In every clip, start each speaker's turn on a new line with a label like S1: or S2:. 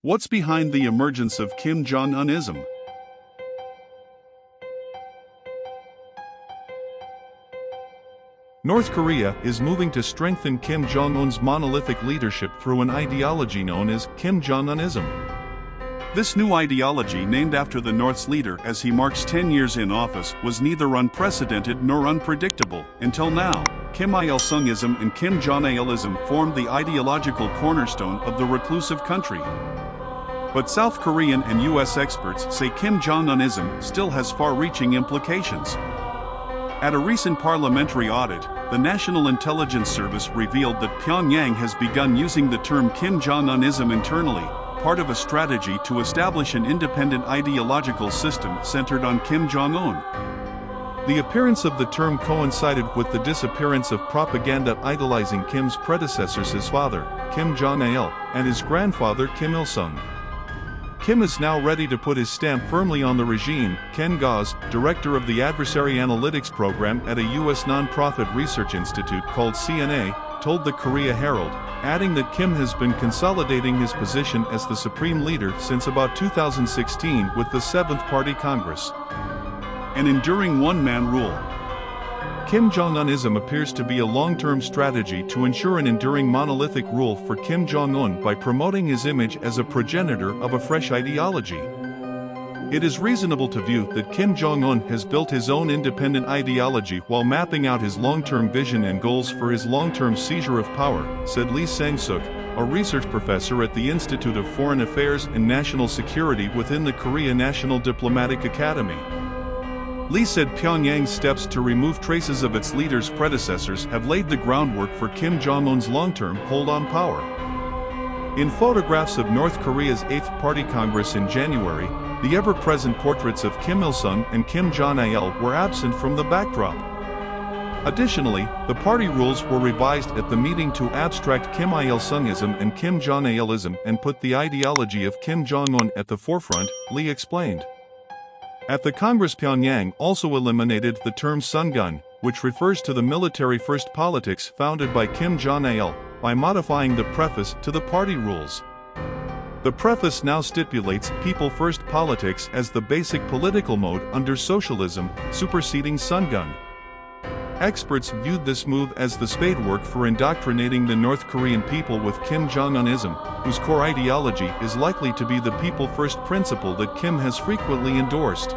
S1: What's behind the emergence of Kim Jong-unism?
S2: North Korea is moving to strengthen Kim Jong-un's monolithic leadership through an ideology known as Kim Jong-unism.
S1: This new ideology, named after the North's leader as he marks 10 years in office, was neither unprecedented nor unpredictable. Until now, Kim Il-sungism and Kim Jong-ilism formed the ideological cornerstone of the reclusive country. But South Korean and US experts say Kim Jong-unism still has far-reaching implications. At a recent parliamentary audit, the National Intelligence Service revealed that Pyongyang has begun using the term Kim Jong-unism internally, part of a strategy to establish an independent ideological system centered on Kim Jong-un.
S2: The appearance of the term coincided with the disappearance of propaganda idolizing Kim's predecessors, his father, Kim Jong-il, and his grandfather, Kim Il-sung. Kim is now ready to put his stamp firmly on the regime. Ken Gause, director of the Adversary Analytics Program at a U.S. nonprofit research institute called CNA, told the Korea Herald, adding that Kim has been consolidating his position as the supreme leader since about 2016 with the Seventh Party Congress.
S1: An enduring one-man rule.
S2: Kim Jong-unism appears to be a long-term strategy to ensure an enduring monolithic rule for Kim Jong-un by promoting his image as a progenitor of a fresh ideology. It is reasonable to view that Kim Jong-un has built his own independent ideology while mapping out his long-term vision and goals for his long-term seizure of power, said Lee Sang-suk, a research professor at the Institute of Foreign Affairs and National Security within the Korea National Diplomatic Academy. Lee said Pyongyang's steps to remove traces of its leader's predecessors have laid the groundwork for Kim Jong-un's long-term hold on power. In photographs of North Korea's Eighth Party Congress in January, the ever-present portraits of Kim Il-sung and Kim Jong-il were absent from the backdrop. Additionally, the party rules were revised at the meeting to abstract Kim Il-sungism and Kim Jong-ilism and put the ideology of Kim Jong-un at the forefront, Lee explained. At the Congress, Pyongyang also eliminated the term Sungun, which refers to the military-first politics founded by Kim Jong-il, by modifying the preface to the party rules. The preface now stipulates people-first politics as the basic political mode under socialism, superseding Sungun. Experts viewed this move as the spadework for indoctrinating the North Korean people with Kim Jong-unism, whose core ideology is likely to be the people-first principle that Kim has frequently endorsed.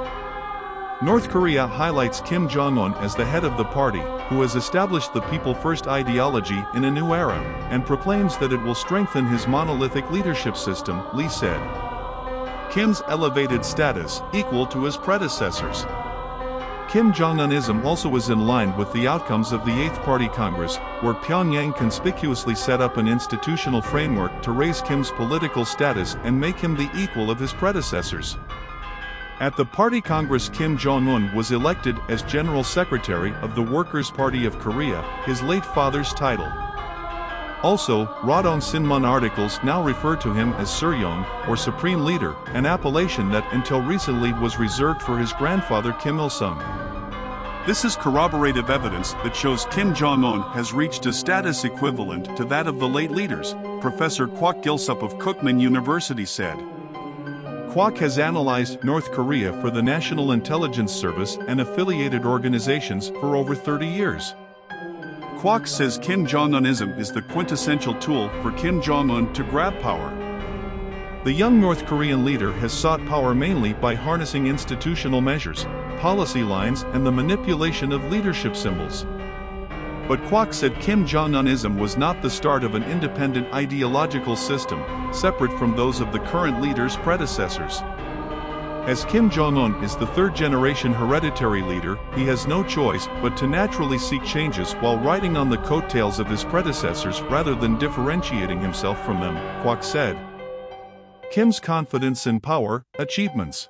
S2: North Korea highlights Kim Jong-un as the head of the party, who has established the people-first ideology in a new era, and proclaims that it will strengthen his monolithic leadership system, Lee said. Kim's elevated status, equal to his predecessors. Kim Jong-unism also is in line with the outcomes of the Eighth Party Congress, where Pyongyang conspicuously set up an institutional framework to raise Kim's political status and make him the equal of his predecessors. At the Party Congress, Kim Jong-un was elected as General Secretary of the Workers' Party of Korea, his late father's title. Also, Rodong Sinmun articles now refer to him as Suryong, or Supreme Leader, an appellation that until recently was reserved for his grandfather Kim Il-sung.
S1: This is corroborative evidence that shows Kim Jong-un has reached a status equivalent to that of the late leaders, Professor Kwok Gilsup of Kookmin University said. Kwok has analyzed North Korea for the National Intelligence Service and affiliated organizations for over 30 years. Kwok says Kim Jong-unism is the quintessential tool for Kim Jong-un to grab power. The young North Korean leader has sought power mainly by harnessing institutional measures, policy lines, and the manipulation of leadership symbols. But Kwok said Kim Jong-unism was not the start of an independent ideological system, separate from those of the current leader's predecessors. As Kim Jong-un is the third-generation hereditary leader, he has no choice but to naturally seek changes while riding on the coattails of his predecessors rather than differentiating himself from them, Kwok said. Kim's confidence and power, achievements.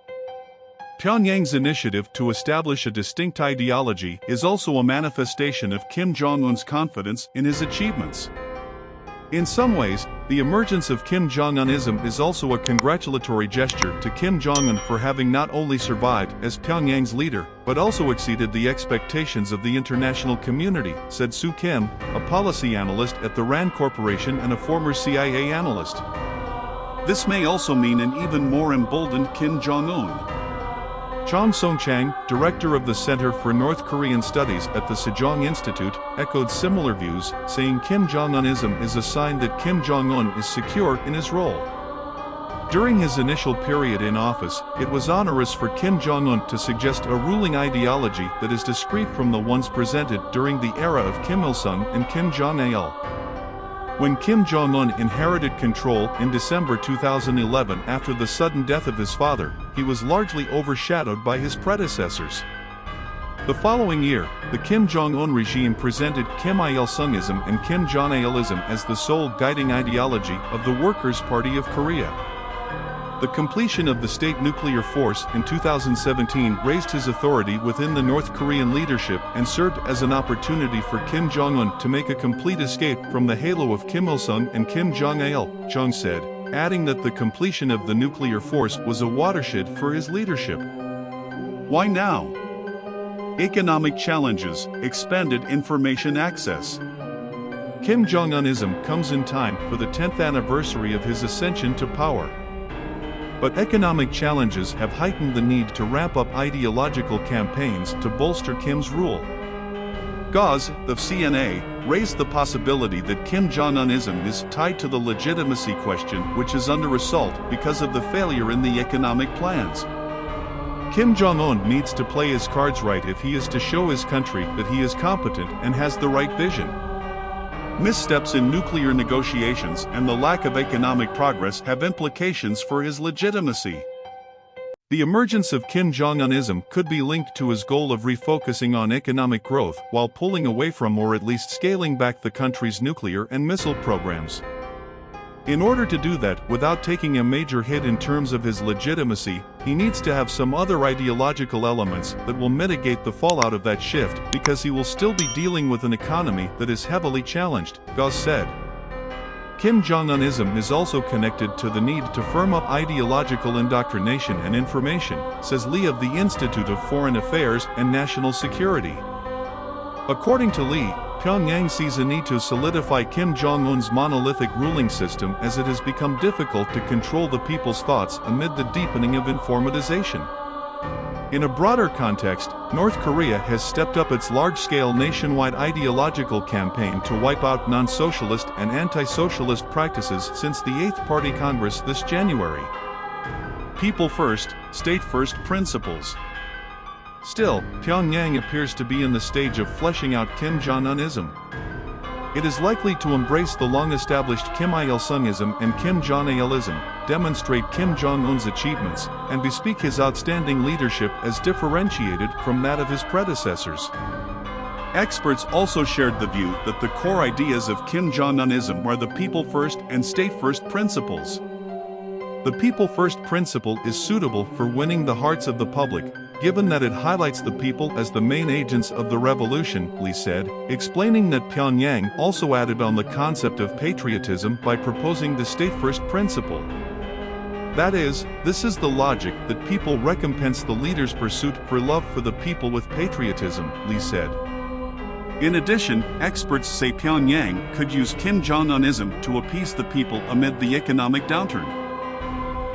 S1: Pyongyang's initiative to establish a distinct ideology is also a manifestation of Kim Jong-un's confidence in his achievements. In some ways, the emergence of Kim Jong-unism is also a congratulatory gesture to Kim Jong-un for having not only survived as Pyongyang's leader, but also exceeded the expectations of the international community, said Soo Kim, a policy analyst at the RAND Corporation and a former CIA analyst. This may also mean an even more emboldened Kim Jong-un.
S2: Chong Song-chang, director of the Center for North Korean Studies at the Sejong Institute, echoed similar views, saying Kim Jong-unism is a sign that Kim Jong-un is secure in his role. During his initial period in office, it was onerous for Kim Jong-un to suggest a ruling ideology that is discrete from the ones presented during the era of Kim Il-sung and Kim Jong-il. When Kim Jong-un inherited control in December 2011 after the sudden death of his father, he was largely overshadowed by his predecessors. The following year, the Kim Jong-un regime presented Kim Il-sungism and Kim Jong-ilism as the sole guiding ideology of the Workers' Party of Korea. The completion of the state nuclear force in 2017 raised his authority within the North Korean leadership and served as an opportunity for Kim Jong-un to make a complete escape from the halo of Kim Il-sung and Kim Jong-il, Jong said, adding that the completion of the nuclear force was a watershed for his leadership.
S1: Why now? Economic challenges, expanded information access.
S2: Kim Jong-unism comes in time for the 10th anniversary of his ascension to power. But economic challenges have heightened the need to ramp up ideological campaigns to bolster Kim's rule.
S1: Gauze, of CNA, raised the possibility that Kim Jong-unism is tied to the legitimacy question, which is under assault because of the failure in the economic plans.
S2: Kim Jong-un needs to play his cards right if he is to show his country that he is competent and has the right vision.
S1: Missteps in nuclear negotiations and the lack of economic progress have implications for his legitimacy.
S2: The emergence of Kim Jong-unism could be linked to his goal of refocusing on economic growth while pulling away from or at least scaling back the country's nuclear and missile programs. In order to do that without taking a major hit in terms of his legitimacy, he needs to have some other ideological elements that will mitigate the fallout of that shift because he will still be dealing with an economy that is heavily challenged, Gauze said. Kim Jong-unism is also connected to the need to firm up ideological indoctrination and information, says Lee of the Institute of Foreign Affairs and National Security. According to Lee, Pyongyang sees a need to solidify Kim Jong-un's monolithic ruling system as it has become difficult to control the people's thoughts amid the deepening of informatization. In a broader context, North Korea has stepped up its large-scale nationwide ideological campaign to wipe out non-socialist and anti-socialist practices since the 8th Party Congress this January.
S1: People first, state first principles.
S2: Still, Pyongyang appears to be in the stage of fleshing out Kim Jong-unism. It is likely to embrace the long-established Kim Il-sungism and Kim Jong-ilism, demonstrate Kim Jong-un's achievements, and bespeak his outstanding leadership as differentiated from that of his predecessors.
S1: Experts also shared the view that the core ideas of Kim Jong-unism are the people first and state first principles. The people first principle is suitable for winning the hearts of the public, given that it highlights the people as the main agents of the revolution, Lee said, explaining that Pyongyang also added on the concept of patriotism by proposing the state-first principle. That is, this is the logic that people recompense the leader's pursuit for love for the people with patriotism, Lee said. In addition, experts say Pyongyang could use Kim Jong-unism to appease the people amid the economic downturn.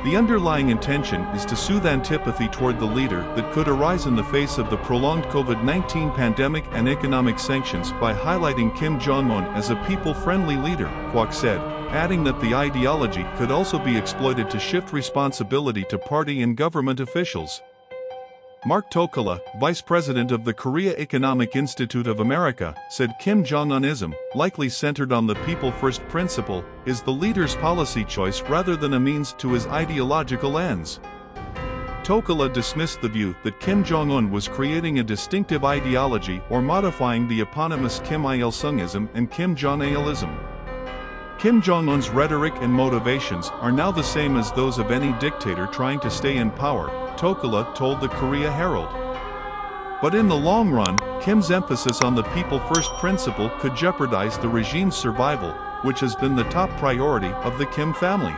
S2: The underlying intention is to soothe antipathy toward the leader that could arise in the face of the prolonged COVID-19 pandemic and economic sanctions by highlighting Kim Jong-un as a people-friendly leader, Kwok said, adding that the ideology could also be exploited to shift responsibility to party and government officials. Mark Tokola, vice president of the Korea Economic Institute of America, said Kim Jong-unism, likely centered on the people-first principle, is the leader's policy choice rather than a means to his ideological ends. Tokola dismissed the view that Kim Jong-un was creating a distinctive ideology or modifying the eponymous Kim Il-sungism and Kim Jong-ilism. Kim Jong-un's rhetoric and motivations are now the same as those of any dictator trying to stay in power, Tokola told the Korea Herald. But in the long run, Kim's emphasis on the people-first principle could jeopardize the regime's survival, which has been the top priority of the Kim family.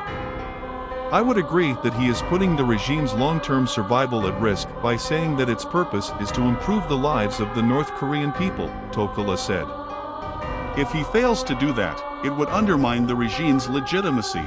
S2: I would agree that he is putting the regime's long-term survival at risk by saying that its purpose is to improve the lives of the North Korean people, Tokola said.
S1: If he fails to do that, it would undermine the regime's legitimacy.